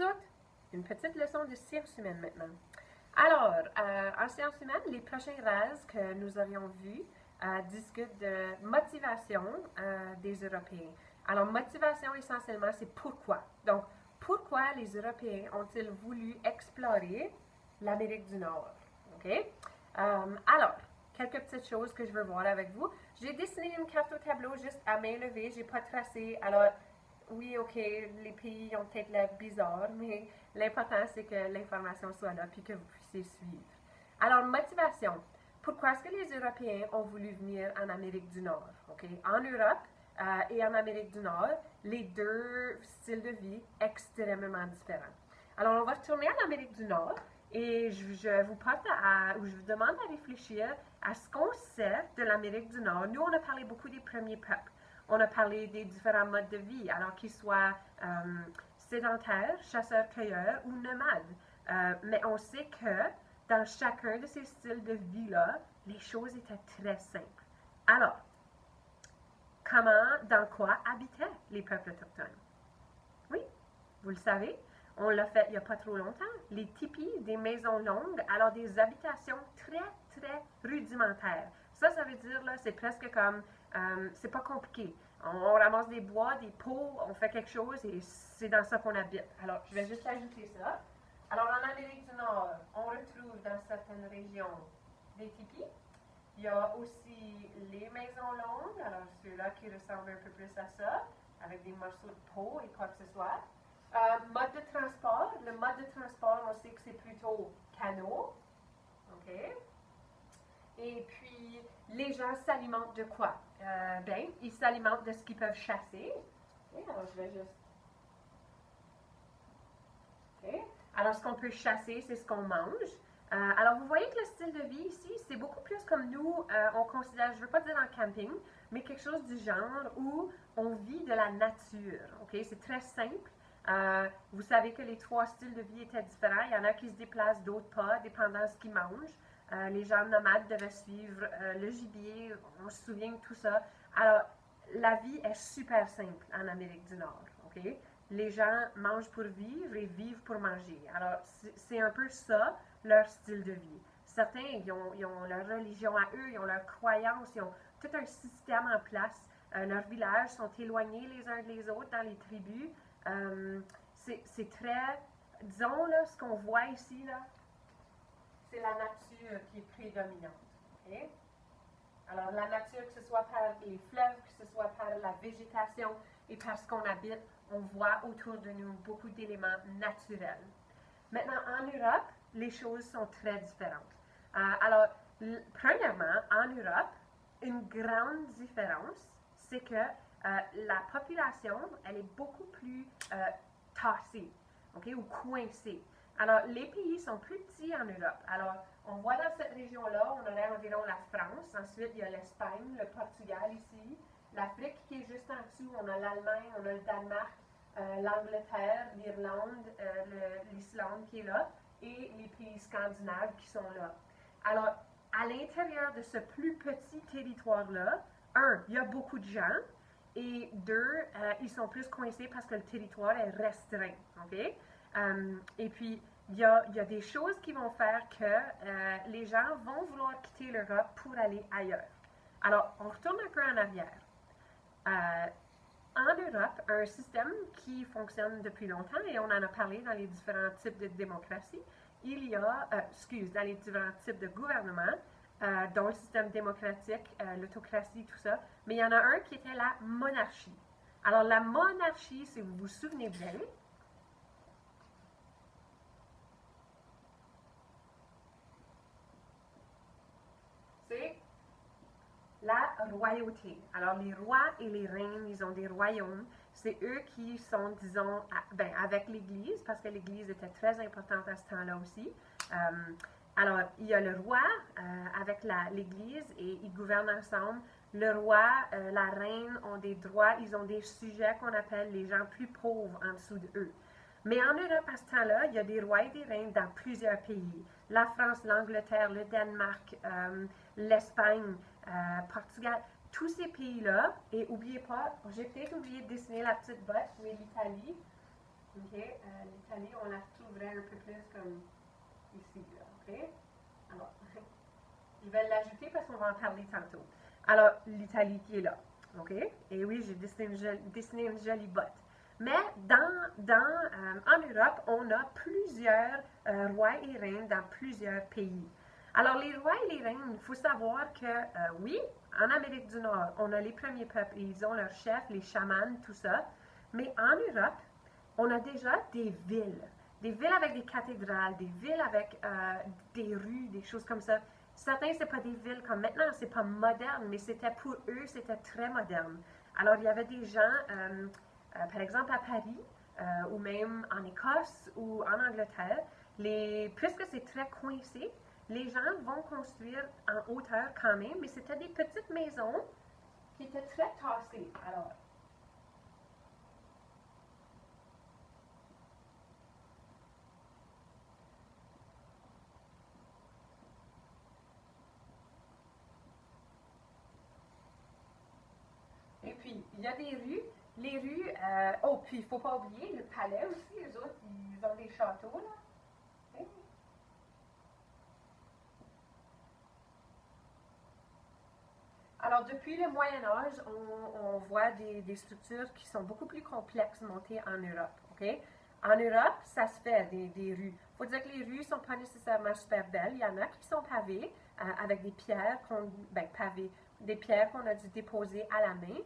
vous autres! Une petite leçon de sciences humaines maintenant. Alors, en sciences humaines, les prochains RAS que nous aurions vus discutent de motivation des Européens. Alors, motivation essentiellement, c'est pourquoi. Donc, pourquoi les Européens ont-ils voulu explorer l'Amérique du Nord? OK? Alors, quelques petites choses que je veux voir avec vous. J'ai dessiné une carte au tableau juste à main levée, j'ai pas tracé. Alors, oui, OK, les pays ont peut-être l'air bizarres, mais l'important, c'est que l'information soit là puis que vous puissiez suivre. Alors, motivation. Pourquoi est-ce que les Européens ont voulu venir en Amérique du Nord? OK? En Europe et en Amérique du Nord, les deux styles de vie extrêmement différents. Alors, on va retourner en Amérique du Nord et je vous porte ou je vous demande à réfléchir à ce qu'on sait de l'Amérique du Nord. Nous, on a parlé beaucoup des premiers peuples. On a parlé des différents modes de vie, alors qu'ils soient sédentaires, chasseurs-cueilleurs ou nomades. Mais on sait que dans chacun de ces styles de vie-là, les choses étaient très simples. Alors, dans quoi habitaient les peuples autochtones? Oui, vous le savez, on l'a fait il n'y a pas trop longtemps. Les tipis, des maisons longues, alors des habitations très rudimentaires. Ça veut dire, là, c'est presque comme, c'est pas compliqué. On ramasse des bois, des pots, on fait quelque chose et c'est dans ça qu'on habite. Alors, je vais juste ajouter ça. Alors, en Amérique du Nord, on retrouve dans certaines régions des tipis. Il y a aussi les maisons longues, alors ceux-là qui ressemblent un peu plus à ça, avec des morceaux de peau et quoi que ce soit. Mode de transport. Le mode de transport, on sait que c'est plutôt canot. OK? Et puis, les gens s'alimentent de quoi? Ben, ils s'alimentent de ce qu'ils peuvent chasser. OK, alors je vais juste... OK? Alors, ce qu'on peut chasser, c'est ce qu'on mange. Alors, vous voyez que le style de vie ici, c'est beaucoup plus comme nous, on considère, je ne veux pas dire en camping, mais quelque chose du genre où on vit de la nature. OK? C'est très simple. Vous savez que les trois styles de vie étaient différents. Il y en a qui se déplacent, d'autres pas, dépendant de ce qu'ils mangent. Les gens nomades devaient suivre le gibier, on se souvient de tout ça. Alors, la vie est super simple en Amérique du Nord. OK? Les gens mangent pour vivre et vivent pour manger. Alors, c'est un peu ça, leur style de vie. Certains, ils ont leur religion à eux, ils ont leurs croyances, ils ont tout un système en place. Leurs villages sont éloignés les uns des autres dans les tribus. C'est très, disons, là, ce qu'on voit ici, là, c'est la nature qui est prédominante. Okay? Alors, la nature, que ce soit par les fleuves, que ce soit par la végétation et par ce qu'on habite, on voit autour de nous beaucoup d'éléments naturels. Maintenant, en Europe, les choses sont très différentes. Alors, premièrement, en Europe, une grande différence, c'est que la population, elle est beaucoup plus tassée, okay, ou coincée. Alors, les pays sont plus petits en Europe. Alors, on voit dans cette région-là, on aurait environ la France. Ensuite, il y a l'Espagne, le Portugal ici. L'Afrique qui est juste en dessous, on a l'Allemagne, on a le Danemark, l'Angleterre, l'Irlande, l'Islande qui est là, et les pays scandinaves qui sont là. Alors, à l'intérieur de ce plus petit territoire-là, il y a beaucoup de gens, et deux, ils sont plus coincés parce que le territoire est restreint. OK? Et puis, il y a des choses qui vont faire que les gens vont vouloir quitter l'Europe pour aller ailleurs. Alors, on retourne un peu en arrière. En Europe, un système qui fonctionne depuis longtemps, et on en a parlé dans les différents types de démocratie, dans les différents types de gouvernement, dont le système démocratique, l'autocratie, tout ça, mais il y en a un qui était la monarchie. Alors, la monarchie, si vous vous souvenez bien, c'est la royauté. Alors, les rois et les reines, ils ont des royaumes. C'est eux qui sont, disons, avec l'Église, parce que l'Église était très importante à ce temps-là aussi. Alors, il y a le roi avec l'Église et ils gouvernent ensemble. Le roi, la reine ont des droits, ils ont des sujets qu'on appelle les gens plus pauvres en dessous d'eux. Mais en Europe, à ce temps-là, il y a des rois et des reines dans plusieurs pays. La France, l'Angleterre, le Danemark, l'Espagne, Portugal, tous ces pays-là. Et n'oubliez pas, j'ai peut-être oublié de dessiner la petite botte, mais l'Italie. OK? L'Italie, on la trouverait un peu plus comme ici, là, OK? Alors, je vais l'ajouter parce qu'on va en parler tantôt. Alors, l'Italie qui est là, OK? Et oui, j'ai dessiné une jolie botte. Mais en Europe, on a plusieurs rois et reines dans plusieurs pays. Alors, les rois et les reines, il faut savoir que, oui, en Amérique du Nord, on a les premiers peuples, et ils ont leurs chefs, les chamans, tout ça. Mais en Europe, on a déjà des villes avec des cathédrales, des villes avec des rues, des choses comme ça. Certains, c'est pas des villes comme maintenant, c'est pas moderne, mais c'était pour eux, c'était très moderne. Alors, il y avait des gens, par exemple à Paris, ou même en Écosse ou en Angleterre, puisque c'est très coincé, les gens vont construire en hauteur quand même, mais c'était des petites maisons qui étaient très tassées. Alors, et puis, il y a des rues. Les rues, oh, puis il ne faut pas oublier le palais aussi. Les autres, ils ont des châteaux, là. Ok? Alors, depuis le Moyen Âge, on voit des structures qui sont beaucoup plus complexes montées en Europe. OK? En Europe, ça se fait des rues. Il faut dire que les rues ne sont pas nécessairement super belles. Il y en a qui sont pavées avec des pierres des pierres qu'on a dû déposer à la main.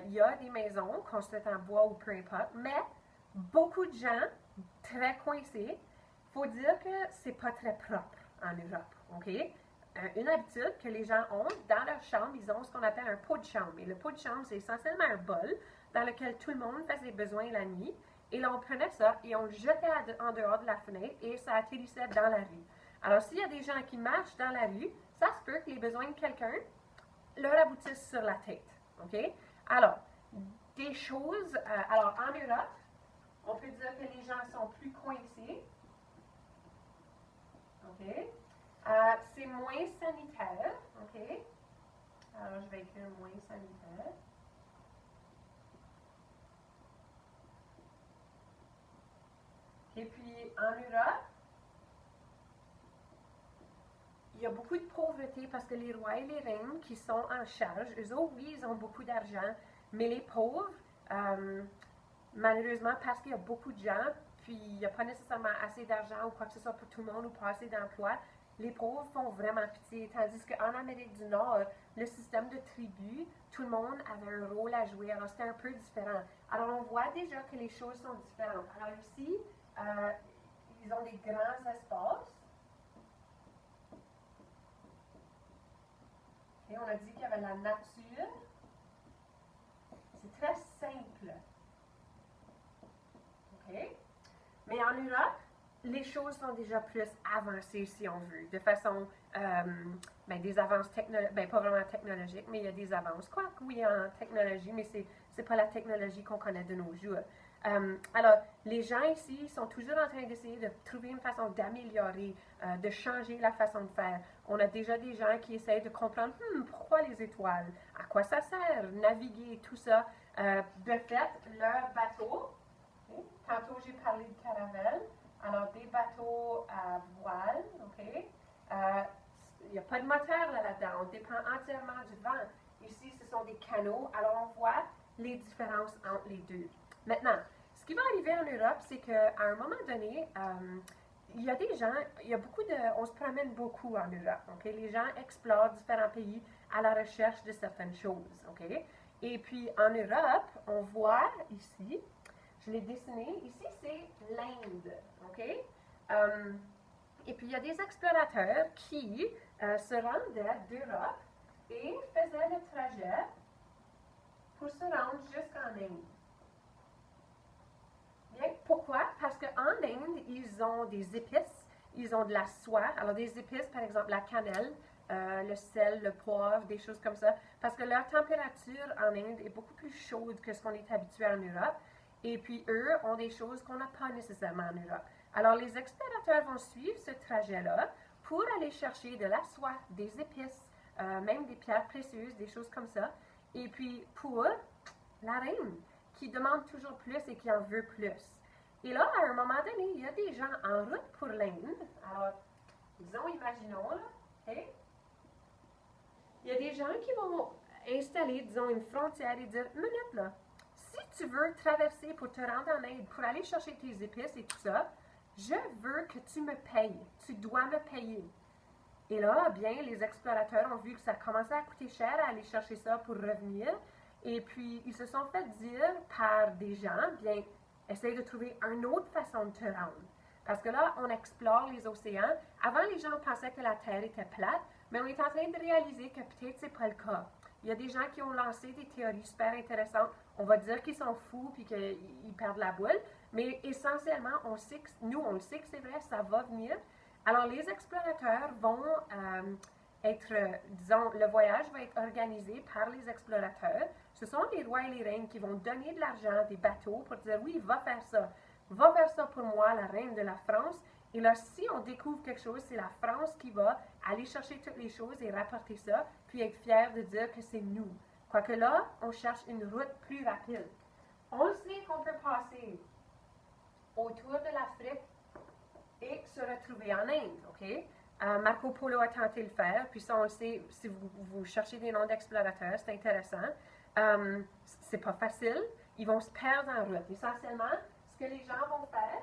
Il y a des maisons construites en bois ou peu importe, mais beaucoup de gens très coincés. Il faut dire que c'est pas très propre en Europe. OK? Une habitude que les gens ont dans leur chambre, ils ont ce qu'on appelle un pot de chambre. Et le pot de chambre, c'est essentiellement un bol dans lequel tout le monde fait ses besoins la nuit. Et là, on prenait ça et on le jetait en dehors de la fenêtre et ça atterrissait dans la rue. Alors, s'il y a des gens qui marchent dans la rue, ça se peut que les besoins de quelqu'un leur aboutissent sur la tête. OK? Alors, des choses. Alors, en Europe, on peut dire que les gens sont plus coincés. OK? C'est moins sanitaire. OK? Alors, je vais écrire moins sanitaire. Et puis, en Europe, il y a beaucoup de pauvreté parce que les rois et les reines qui sont en charge, eux autres, oui, ils ont beaucoup d'argent, mais les pauvres, euh, malheureusement, parce qu'il y a beaucoup de gens, puis il n'y a pas nécessairement assez d'argent ou quoi que ce soit pour tout le monde ou pas assez d'emplois, les pauvres font vraiment pitié. Tandis qu'en Amérique du Nord, le système de tribu, tout le monde avait un rôle à jouer. Alors c'était un peu différent. Alors on voit déjà que les choses sont différentes. Alors ici, euh, ils ont des grands espaces. Et on a dit qu'il y avait la nature. C'est très simple. OK? Mais en Europe, les choses sont déjà plus avancées, si on veut, de façon, des avances technologiques, pas vraiment technologiques, mais il y a des avances. Quoi que oui, en technologie, mais c'est pas la technologie qu'on connaît de nos jours. Alors, les gens ici sont toujours en train d'essayer de trouver une façon d'améliorer, de changer la façon de faire. On a déjà des gens qui essayent de comprendre pourquoi les étoiles, à quoi ça sert, naviguer, tout ça. De fait, leur bateau, okay. Tantôt j'ai parlé de caravelle, alors des bateaux à voile, OK? Il n'y a pas de moteur là-dedans, on dépend entièrement du vent. Ici, ce sont des canaux, alors on voit les différences entre les deux. Maintenant, ce qui va arriver en Europe, c'est qu'à un moment donné, il y a des gens, il y a beaucoup de, on se promène beaucoup en Europe, OK? Les gens explorent différents pays à la recherche de certaines choses, OK? Et puis en Europe, on voit ici, je l'ai dessiné, ici c'est l'Inde, OK? Euh, et puis il y a des explorateurs qui se rendaient d'Europe et faisaient le trajet pour se rendre jusqu'en Inde. Bien, pourquoi? Parce qu'en Inde, ils ont des épices, ils ont de la soie. Alors, des épices, par exemple, la cannelle, le sel, le poivre, des choses comme ça. Parce que leur température en Inde est beaucoup plus chaude que ce qu'on est habitué en Europe. Et puis, eux ont des choses qu'on n'a pas nécessairement en Europe. Alors, les explorateurs vont suivre ce trajet-là pour aller chercher de la soie, des épices, même des pierres précieuses, des choses comme ça. Et puis, pour la reine, qui demande toujours plus et qui en veut plus. Et là, à un moment donné, il y a des gens en route pour l'Inde. Alors, disons, imaginons, là, OK? Il y a des gens qui vont installer, disons, une frontière et dire, minute là, si tu veux traverser pour te rendre en Inde, pour aller chercher tes épices et tout ça, je veux que tu me payes. Tu dois me payer. Et là, bien, les explorateurs ont vu que ça commençait à coûter cher à aller chercher ça pour revenir. Et puis, ils se sont fait dire par des gens, bien, essaye de trouver une autre façon de te rendre. Parce que là, on explore les océans. Avant, les gens pensaient que la Terre était plate, mais on est en train de réaliser que peut-être c'est pas le cas. Il y a des gens qui ont lancé des théories super intéressantes. On va dire qu'ils sont fous puis qu'ils perdent la boule, mais essentiellement, on sait que, nous, on le sait que c'est vrai, ça va venir. Alors, les explorateurs vont être, disons, le voyage va être organisé par les explorateurs. Ce sont les rois et les reines qui vont donner de l'argent, des bateaux, pour dire oui, va faire ça. Va faire ça pour moi, la reine de la France. Et là, si on découvre quelque chose, c'est la France qui va aller chercher toutes les choses et rapporter ça, puis être fière de dire que c'est nous. Quoique là, on cherche une route plus rapide. On sait qu'on peut passer autour de l'Afrique et se retrouver en Inde, OK? Marco Polo a tenté de le faire, puis ça, on le sait, si vous cherchez des noms d'explorateurs, c'est intéressant. C'est pas facile. Ils vont se perdre en route. Essentiellement, ce que les gens vont faire,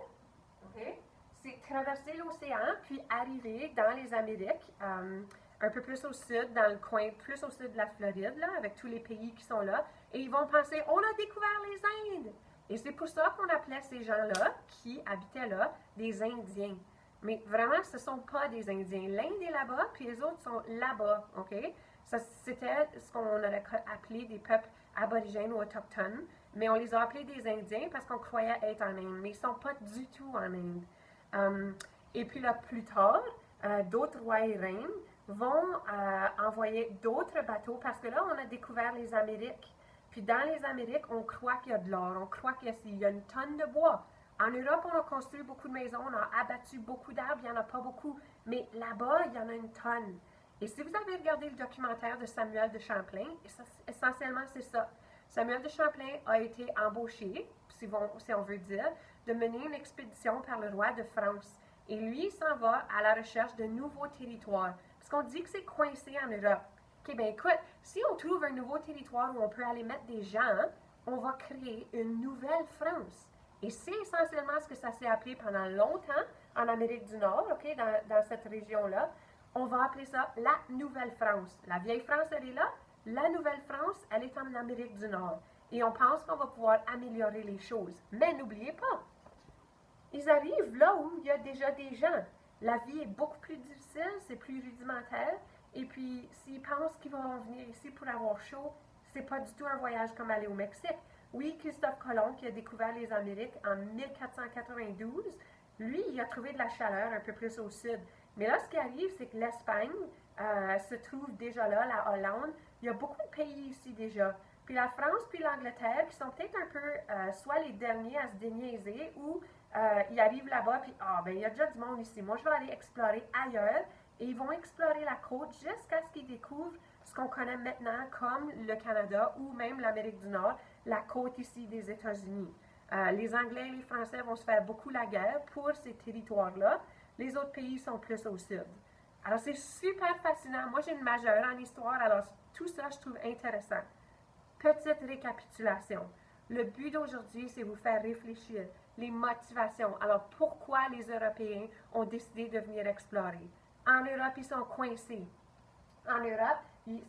OK, c'est traverser l'océan, puis arriver dans les Amériques, un peu plus au sud, dans le coin plus au sud de la Floride, là, avec tous les pays qui sont là, et ils vont penser, on a découvert les Indes! Et c'est pour ça qu'on appelait ces gens-là, qui habitaient là, des Indiens. Mais vraiment, ce ne sont pas des Indiens. L'Inde est là-bas, puis les autres sont là-bas, OK? Ça, c'était ce qu'on aurait appelé des peuples aborigènes ou autochtones, mais on les a appelés des Indiens parce qu'on croyait être en Inde, mais ils ne sont pas du tout en Inde. Et puis là, plus tard, d'autres rois et reines vont envoyer d'autres bateaux parce que là, on a découvert les Amériques. Puis dans les Amériques, on croit qu'il y a de l'or, on croit qu'il y a une tonne de bois. En Europe, on a construit beaucoup de maisons, on a abattu beaucoup d'arbres, il n'y en a pas beaucoup. Mais là-bas, il y en a une tonne. Et si vous avez regardé le documentaire de Samuel de Champlain, essentiellement, c'est ça. Samuel de Champlain a été embauché, si on veut dire, de mener une expédition par le roi de France. Et lui, il s'en va à la recherche de nouveaux territoires. Parce qu'on dit que c'est coincé en Europe. OK, bien écoute, si on trouve un nouveau territoire où on peut aller mettre des gens, on va créer une nouvelle France. Et c'est essentiellement ce que ça s'est appelé pendant longtemps en Amérique du Nord, OK, dans cette région-là. On va appeler ça la Nouvelle-France. La vieille France, elle est là. La Nouvelle-France, elle est en Amérique du Nord. Et on pense qu'on va pouvoir améliorer les choses. Mais n'oubliez pas, ils arrivent là où il y a déjà des gens. La vie est beaucoup plus difficile, c'est plus rudimentaire. Et puis, s'ils pensent qu'ils vont venir ici pour avoir chaud, c'est pas du tout un voyage comme aller au Mexique. Oui, Christophe Colomb, qui a découvert les Amériques en 1492, lui, il a trouvé de la chaleur un peu plus au sud. Mais là, ce qui arrive, c'est que l'Espagne se trouve déjà là, la Hollande. Il y a beaucoup de pays ici déjà. Puis la France puis l'Angleterre, qui sont peut-être un peu soit les derniers à se déniaiser, ou ils arrivent là-bas, puis ben il y a déjà du monde ici. Moi, je vais aller explorer ailleurs. Et ils vont explorer la côte jusqu'à ce qu'ils découvrent ce qu'on connaît maintenant comme le Canada ou même l'Amérique du Nord, la côte ici des États-Unis. Les Anglais et les Français vont se faire beaucoup la guerre pour ces territoires-là. Les autres pays sont plus au sud. Alors, c'est super fascinant. Moi, j'ai une majeure en histoire, alors tout ça, je trouve intéressant. Petite récapitulation. Le but d'aujourd'hui, c'est vous faire réfléchir. Les motivations. Alors, pourquoi les Européens ont décidé de venir explorer? En Europe, ils sont coincés. En Europe,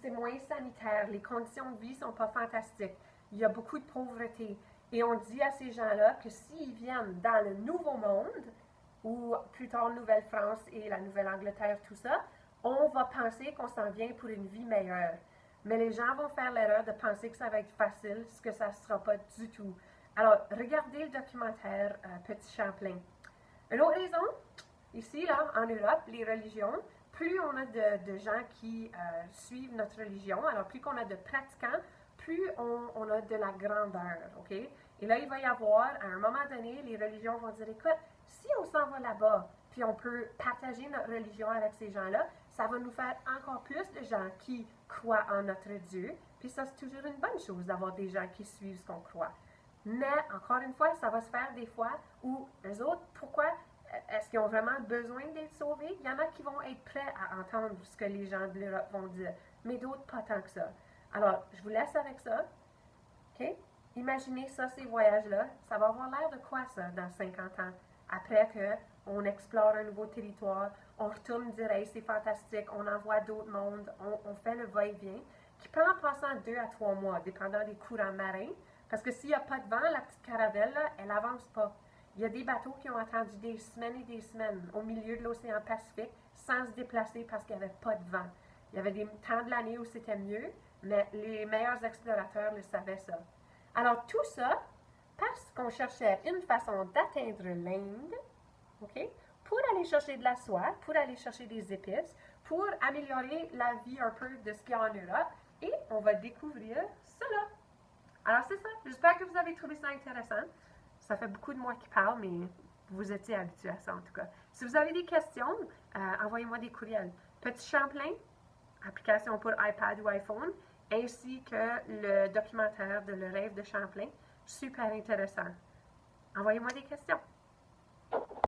c'est moins sanitaire. Les conditions de vie ne sont pas fantastiques. Il y a beaucoup de pauvreté. Et on dit à ces gens-là que s'ils viennent dans le Nouveau Monde, ou plus tard Nouvelle-France et la Nouvelle-Angleterre, tout ça, on va penser qu'on s'en vient pour une vie meilleure. Mais les gens vont faire l'erreur de penser que ça va être facile, ce que ça ne sera pas du tout. Alors, regardez le documentaire Petit Champlain. Une autre raison, ici, là, en Europe, les religions, plus on a de gens qui suivent notre religion, alors plus qu'on a de pratiquants, plus on a de la grandeur, OK? Et là, il va y avoir, à un moment donné, les religions vont dire, écoute, si on s'en va là-bas, puis on peut partager notre religion avec ces gens-là, ça va nous faire encore plus de gens qui croient en notre Dieu. Puis ça, c'est toujours une bonne chose d'avoir des gens qui suivent ce qu'on croit. Mais, encore une fois, ça va se faire des fois où les autres, pourquoi est-ce qu'ils ont vraiment besoin d'être sauvés? Il y en a qui vont être prêts à entendre ce que les gens de l'Europe vont dire, mais d'autres pas tant que ça. Alors, je vous laisse avec ça. OK? Imaginez ça, ces voyages-là. Ça va avoir l'air de quoi, ça, dans 50 ans? Après qu'on explore un nouveau territoire, on retourne dire, hey, c'est fantastique, on envoie d'autres mondes, on fait le va-et-vient, qui peut en passer en 2 à 3 mois, dépendant des courants marins. Parce que s'il n'y a pas de vent, la petite caravelle, là, elle avance pas. Il y a des bateaux qui ont attendu des semaines et des semaines au milieu de l'océan Pacifique sans se déplacer parce qu'il n'y avait pas de vent. Il y avait des temps de l'année où c'était mieux, mais les meilleurs explorateurs le savaient ça. Alors tout ça, parce qu'on cherchait une façon d'atteindre l'Inde, OK, pour aller chercher de la soie, pour aller chercher des épices, pour améliorer la vie un peu de ce qu'il y a en Europe, et on va découvrir cela. Alors c'est ça, j'espère que vous avez trouvé ça intéressant. Ça fait beaucoup de moi qui parle, mais vous étiez habitués à ça en tout cas. Si vous avez des questions, envoyez-moi des courriels. Petit Champlain, application pour iPad ou iPhone, ainsi que le documentaire de Le Rêve de Champlain. Super intéressant. Envoyez-moi des questions.